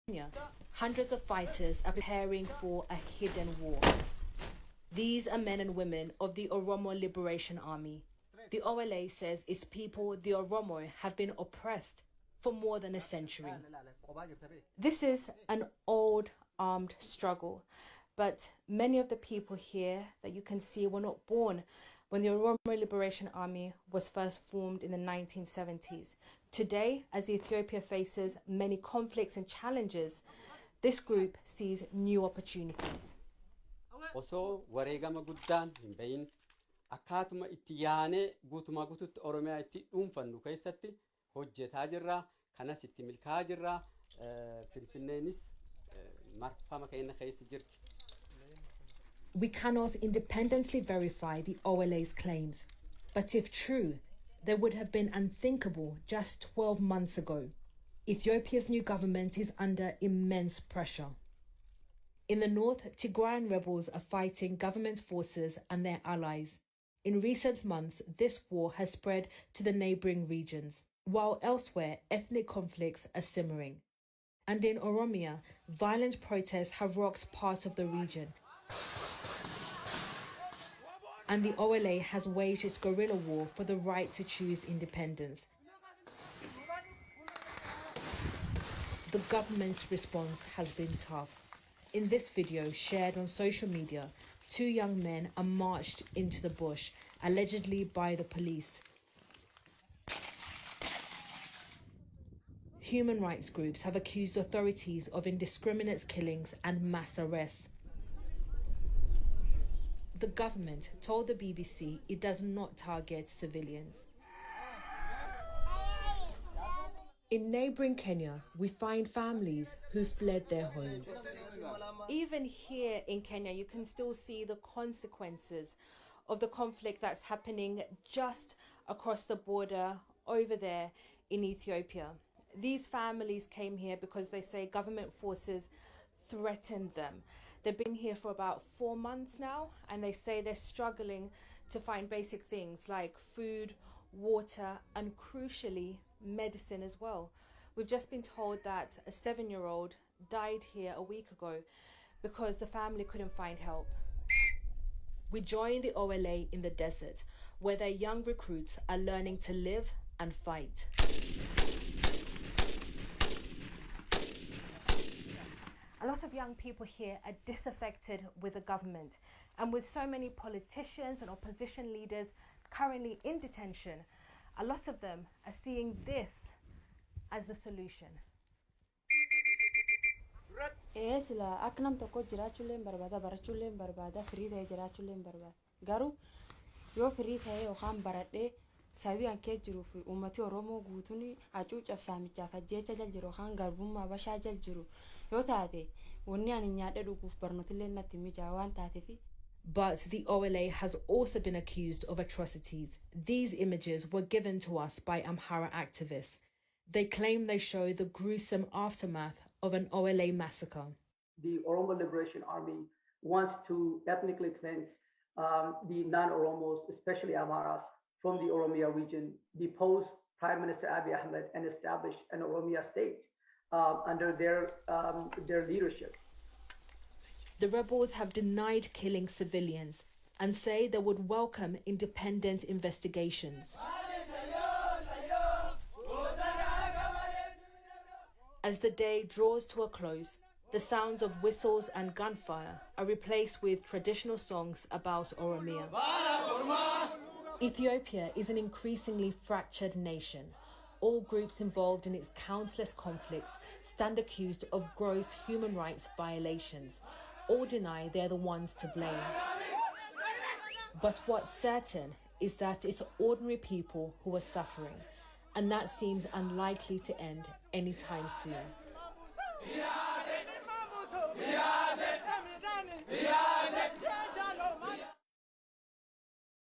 Kenya, hundreds of fighters are preparing for a hidden war. These are men and women of the Oromo Liberation Army. The OLA says its people, the Oromo, have been oppressed for more than a century. This is an old armed struggle, but many of the people here that you can see were not born when the Oromo Liberation Army was first formed in the 1970s. Today, as Ethiopia faces many conflicts and challenges, this group sees new opportunities. Osoo wareegama guddaan hin bahin akkaatuma itti yaanee guutumaa guututti Oromiyaa itti dhuunfannu keessatti hojjetaa jirra, kanas itti milkaa'aa jirra, Finfinneenis marfama keenya keessa jirti. We cannot independently verify the OLA's claims, but if true, they would have been unthinkable just 12 months ago. Ethiopia's new government is under immense pressure. In the north, Tigrayan rebels are fighting government forces and their allies. In recent months, this war has spread to the neighbouring regions, while elsewhere ethnic conflicts are simmering. And in Oromia, violent protests have rocked part of the region. And the OLA has waged its guerrilla war for the right to choose independence. The government's response has been tough. In this video shared on social media, two young men are marched into the bush, allegedly by the police. Human rights groups have accused authorities of indiscriminate killings and mass arrests. The government told the BBC it does not target civilians. In neighbouring Kenya, we find families who fled their homes. Even here in Kenya, you can still see the consequences of the conflict that's happening just across the border over there in Ethiopia. These families came here because they say government forces threatened them. They've been here for about 4 months now, and they say they're struggling to find basic things like food, water, and crucially, medicine as well. We've just been told that a 7-year-old died here a week ago because the family couldn't find help. We join the OLA in the desert, where their young recruits are learning to live and fight. A lot of young people here are disaffected with the government, and with so many politicians and opposition leaders currently in detention, a lot of them are seeing this as the solution. Sila aknam tokko jiraachuuleen barbaada, barachuuleen barbaada, firii ta'ee jiraachuuleen barbaada. Garuu yoo firii ta'ee yookaan baradhee sabii ankee jiruu fi uummati Oromoo guutuun hacuucaaf saamichaaf ajjeecha jal jiru yookaan garbummaa bashaa jal jiru yoo taate wanni ani nyaadhe dhuguuf barnootillee natti mijaa waan taateefi. But the OLA has also been accused of atrocities. These images were given to us by Amhara activists. They claim they show the gruesome aftermath of an OLA massacre. The Oromo Liberation Army wants to ethnically cleanse the non-Oromos, especially Amharas, from the Oromia region, depose Prime Minister Abiy Ahmed, and establish an Oromia state under their leadership. The rebels have denied killing civilians and say they would welcome independent investigations. As the day draws to a close, the sounds of whistles and gunfire are replaced with traditional songs about Oromia. Ethiopia is an increasingly fractured nation. All groups involved in its countless conflicts stand accused of gross human rights violations. All deny they're the ones to blame. But what's certain is that it's ordinary people who are suffering, and that seems unlikely to end anytime soon.